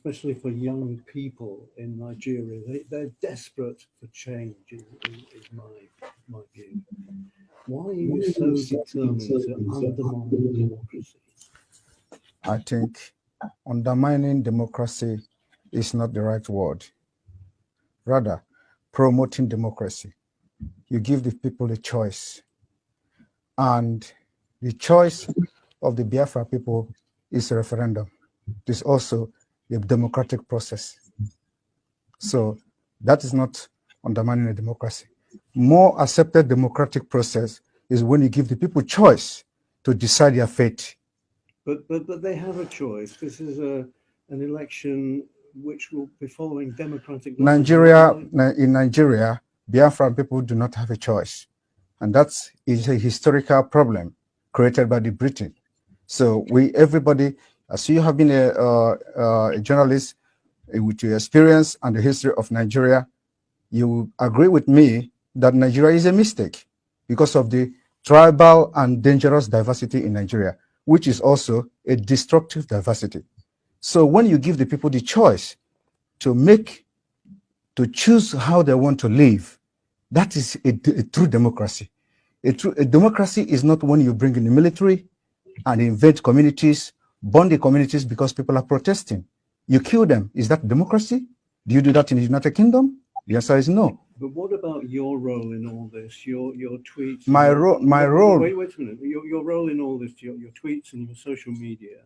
especially for young people in Nigeria. They're desperate for change, is my view. Why are you so determined to undermine democracy? I think undermining democracy is not the right word. Rather, promoting democracy. You give the people a choice. And the choice of the Biafra people is a referendum. It is also a democratic process. So that is not undermining a democracy. More accepted democratic process is when you give the people choice to decide their fate. But they have a choice. This is an election which will be following democratic laws. In Nigeria, Biafran people do not have a choice. And that is a historical problem created by the Britain. So everybody, as you have been a journalist with your experience and the history of Nigeria, you agree with me that Nigeria is a mistake because of the tribal and dangerous diversity in Nigeria, which is also a destructive diversity. So when you give the people the choice to choose how they want to live, that is a true democracy. A democracy is not when you bring in the military and invade communities, burn the communities because people are protesting. You kill them. Is that democracy? Do you do that in the United Kingdom? The answer is no. But what about your role in all this? Your tweets. My role. Wait a minute. Your role in all this. Your tweets and your social media.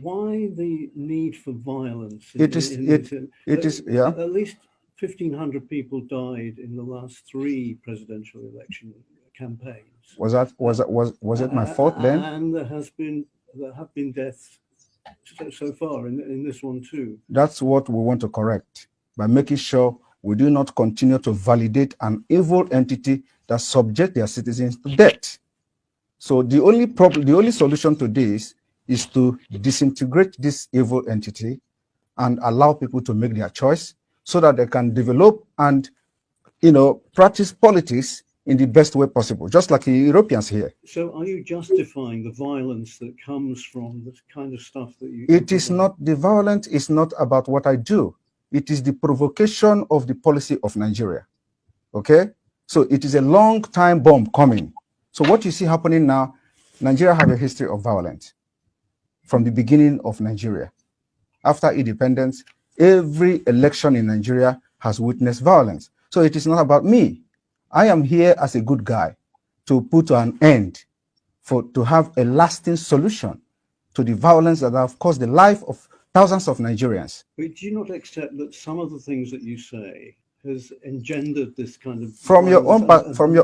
Why the need for violence? It is. Yeah. At least 1,500 people died in the last 3 presidential election campaigns. Was it my fault then? And there have been deaths so far in this one too. That's what we want to correct by making sure we do not continue to validate an evil entity that subject their citizens to death. So the only solution to this is to disintegrate this evil entity and allow people to make their choice so that they can develop and, practice politics in the best way possible, just like the Europeans here. So are you justifying the violence that comes from this kind of stuff that you... It is not, the violence is not about what I do. It is the provocation of the policy of Nigeria, okay? So it is a long time bomb coming. So what you see happening now, Nigeria has a history of violence from the beginning of Nigeria. After independence, every election in Nigeria has witnessed violence. So it is not about me. I am here as a good guy to put an end, to have a lasting solution to the violence that have caused the life of thousands of Nigerians. But do you not accept that some of the things that you say has engendered this kind of... From your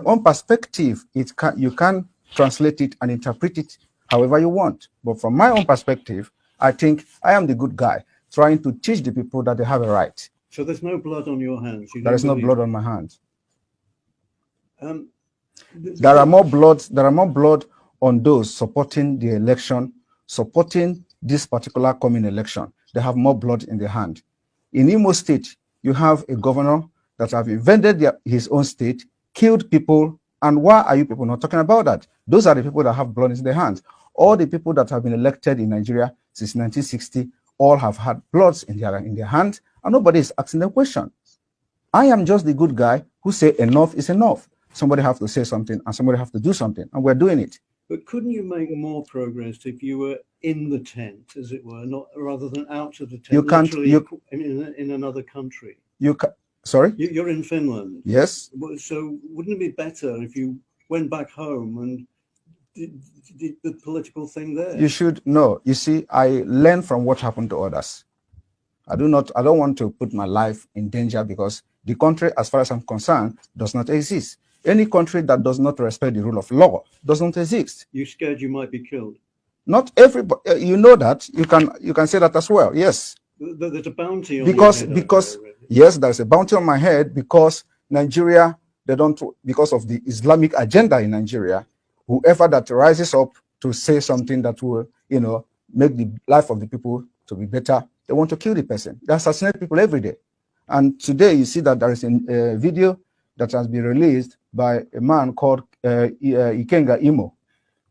own perspective, you can translate it and interpret it however you want. But from my own perspective, I think I am the good guy trying to teach the people that they have a right. So there's no blood on your hands? There is no blood on my hands. There are more blood on those supporting the election, supporting this particular coming election. They have more blood in their hand. In Imo State, you have a governor that have invaded his own state, killed people, and why are you people not talking about that? Those are the people that have blood in their hands. All the people that have been elected in Nigeria since 1960 all have had bloods in their hands, and nobody is asking the question. I am just the good guy who say enough is enough. Somebody have to say something, and somebody have to do something, and we're doing it. But couldn't you make more progress if you were in the tent, as it were, not rather than out of the tent? You can't. In another country. You can. Sorry. You're in Finland. Yes. So wouldn't it be better if you went back home and did the political thing there? You should know. You see, I learn from what happened to others. I don't want to put my life in danger because the country, as far as I'm concerned, does not exist. Any country that does not respect the rule of law does not exist. You're scared you might be killed? Not everybody. You know that. You can say that as well. Yes. There's a bounty on because yes, there's a bounty on my head because Nigeria, because of the Islamic agenda in Nigeria, whoever that rises up to say something that will, make the life of the people to be better, they want to kill the person. They assassinate people every day. And today you see that there is a video that has been released by a man called EPKA Imo,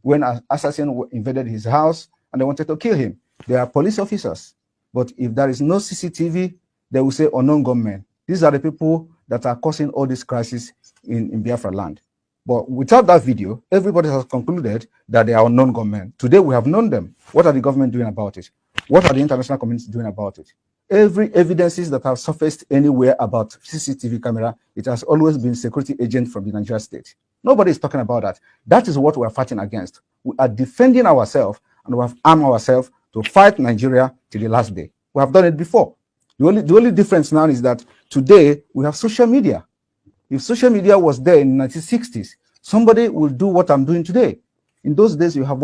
when an assassin invaded his house and they wanted to kill him. They are police officers. But if there is no CCTV, they will say unknown gunmen. These are the people that are causing all this crisis in Biafra land. But without that video, everybody has concluded that they are unknown gunmen. Today we have known them. What are the government doing about it? What are the international community doing about it? Every evidences that have surfaced anywhere about CCTV camera, it has always been security agent from the Nigeria state. Nobody is talking about that. That is what we are fighting against. We are defending ourselves, and we have armed ourselves to fight Nigeria till the last day. We have done it before. The only difference now is that today we have social media. If social media was there in the 1960s, somebody will do what I'm doing today. In those days, you have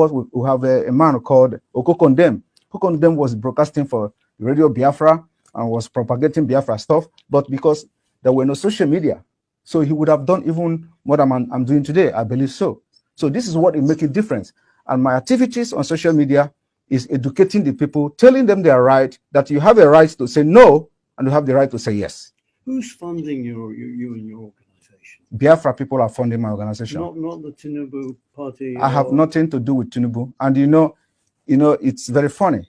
a man called Okokondem. Okokondem was broadcasting for Radio Biafra and was propagating Biafra stuff, but because there were no social media, so he would have done even more than I'm doing today, I believe so. So this is what it makes a difference. And my activities on social media is educating the people, telling them they are right, that you have a right to say no, and you have the right to say yes. Who's funding you and your organization? Biafra people are funding my organization. Not the Tinubu party. I have nothing to do with Tinubu. And you know, it's very funny.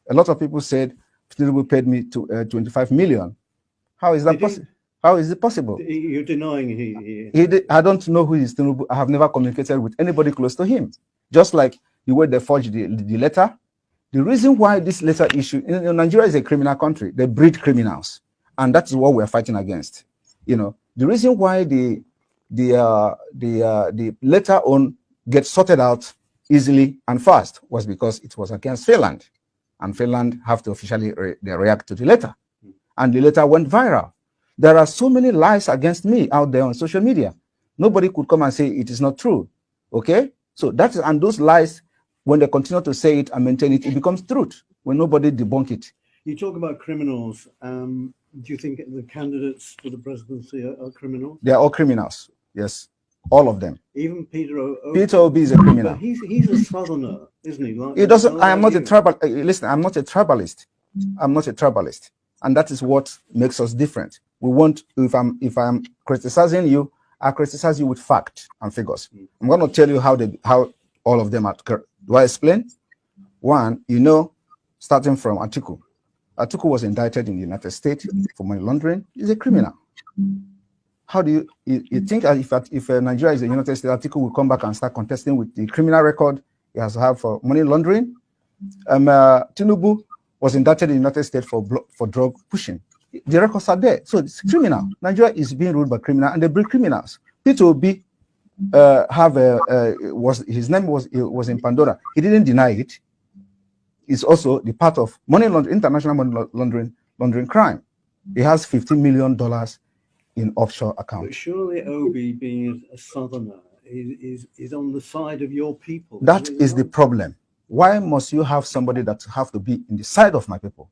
A lot of people said Tinubu paid me to 25 million. How is that possible? How is it possible? You're denying he I don't know who is Tinubu. I have never communicated with anybody close to him. Just like the way they forged the letter. The reason why this letter issue, Nigeria is a criminal country. They breed criminals. And that is what we're fighting against. The reason why the letter on gets sorted out easily and fast was because it was against Finland. And Finland have to officially react to the letter. And the letter went viral. There are so many lies against me out there on social media. Nobody could come and say it is not true. Okay? So that is, and those lies, when they continue to say it and maintain it, it becomes truth when nobody debunk it. You talk about criminals. Do you think the candidates for the presidency are criminals? They are all criminals. Yes, all of them. Even Peter Obi. Peter Obi is a criminal. But he's a southerner, isn't he? He doesn't. I am not a tribal. Listen, I'm not a tribalist. I'm not a tribalist, and that is what makes us different. We want. If I'm criticizing you, I criticize you with fact and figures. I'm going to tell you how all of them are. Do I explain? One, starting from Atiku. Atiku was indicted in the United States for money laundering. He's a criminal. How do you think if Nigeria is a United States, Atiku will come back and start contesting with the criminal record he has to have for money laundering? Tinubu was indicted in the United States for drug pushing. The records are there. So it's criminal. Nigeria is being ruled by criminals, and they breed criminals. Peter Obi his name was in Pandora. He didn't deny it. It's also the part of international money laundering crime. He has $15 million in offshore accounts. But surely Obi, being a southerner, is on the side of your people. That is the problem. Why must you have somebody that have to be in the side of my people?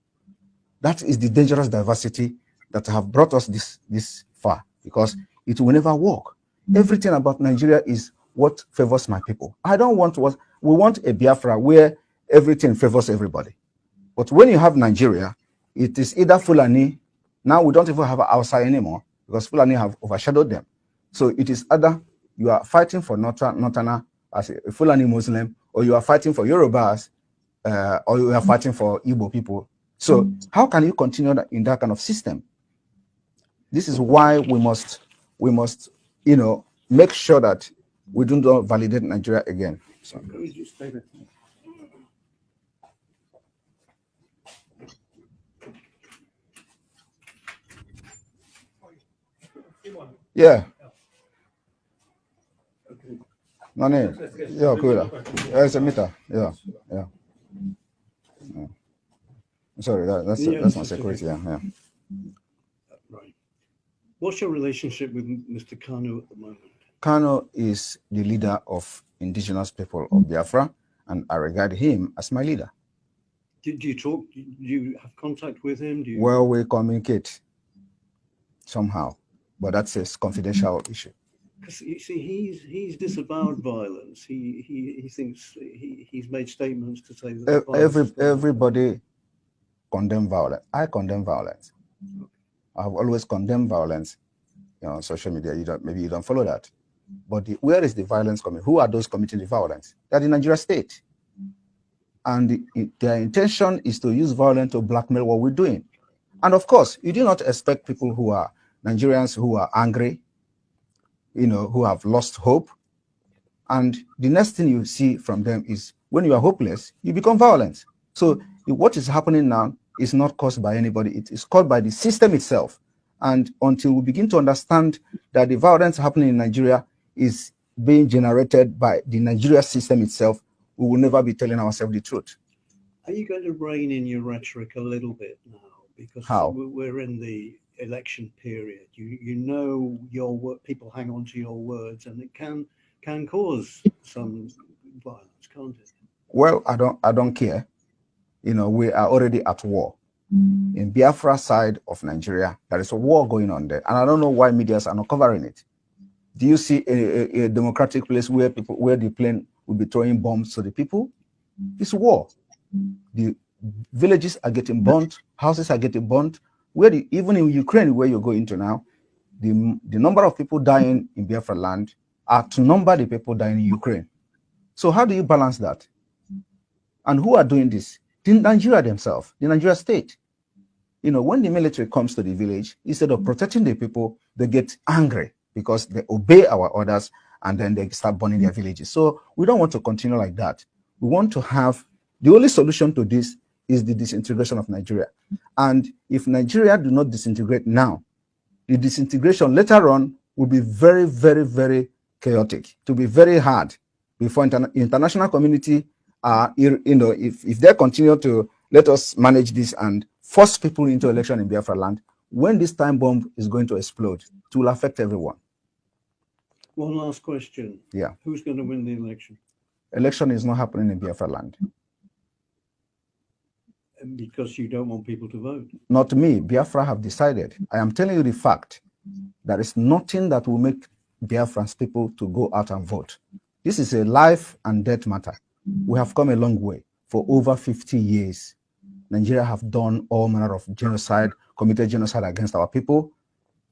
That is the dangerous diversity that have brought us this far, because it will never work. Everything about Nigeria is what favors my people. We want a Biafra where everything favors everybody. But when you have Nigeria, it is either Fulani. Now we don't even have Hausa anymore because Fulani have overshadowed them. So it is either you are fighting for Northerner as a Fulani Muslim, or you are fighting for Yorubas, or you are fighting for Igbo people. So how can you continue in that kind of system? This is why we must make sure that we do not validate Nigeria again. So. Yeah. No name. Yeah, cool. It's a meter. Yeah. Sorry, that's my security. Yeah. Right. What's your relationship with Mr. Kanu at the moment? Kanu is the leader of indigenous people of Biafra, and I regard him as my leader. Do you talk? Do you have contact with him? Well, we communicate somehow, but that's a confidential issue. Because you see, he's disavowed violence. He thinks he's made statements to say that everybody condemn violence. I condemn violence. I have always condemned violence. On social media, maybe you don't follow that. But where is the violence coming? Who are those committing the violence? They're the Nigeria state. and their intention is to use violence to blackmail what we're doing. And of course, you do not expect people who are Nigerians who are angry, who have lost hope. And the next thing you see from them is when you are hopeless, you become violent. So what is happening now is not caused by anybody. It is caused by the system itself. And until we begin to understand that the violence happening in Nigeria is being generated by the Nigeria system itself, we will never be telling ourselves the truth. Are you going to rein in your rhetoric a little bit now? Because How? we're in the election period. You know people hang on to your words, and it can cause some violence, can't it? Well, I don't care. We are already at war. In Biafra side of Nigeria, there is a war going on there, and I don't know why medias are not covering it. Do you see a democratic place where the plane will be throwing bombs to the people? It's war. The villages are getting burnt, houses are getting burnt. Even in Ukraine, where you're going to now, the number of people dying in Biafra land are to number the people dying in Ukraine. So how do you balance that? And who are doing this? The Nigeria themselves, the Nigeria state. When the military comes to the village, instead of protecting the people, they get angry because they obey our orders and then they start burning their villages. So we don't want to continue like that. We want to have, the only solution to this is the disintegration of Nigeria. And if Nigeria do not disintegrate now, the disintegration later on will be very, very, very chaotic. To be very hard before international community, if they continue to let us manage this and force people into election in Biafra land, when this time bomb is going to explode, it will affect everyone. One last question. Yeah. Who's going to win the election? Election is not happening in Biafra land. Because you don't want people to vote? Not me. Biafra have decided. I am telling you the fact. There is nothing that will make Biafran's people to go out and vote. This is a life and death matter. We have come a long way. For over 50 years, Nigeria have done all manner of genocide, committed genocide against our people,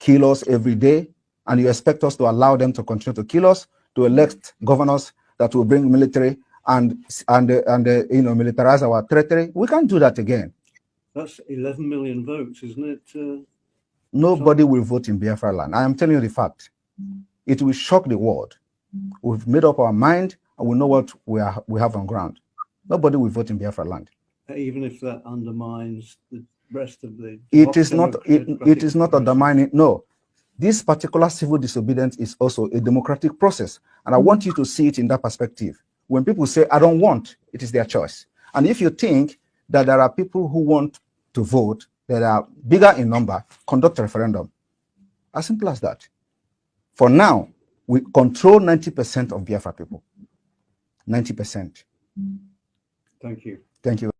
kill us every day, and you expect us to allow them to continue to kill us, to elect governors that will bring military and militarize our territory? We can't do that again. That's 11 million votes, isn't it? Nobody will vote in Biafra land. I am telling you the fact. It will shock the world. We've made up our mind and we know what we have on ground. Nobody will vote in Biafra land. Even if that undermines the rest of the... It is not undermining. No. This particular civil disobedience is also a democratic process. And I want you to see it in that perspective. When people say, I don't want, it is their choice. And if you think that there are people who want to vote that are bigger in number, conduct a referendum. As simple as that. For now, we control 90% of Biafra people. 90%. Thank you. Thank you.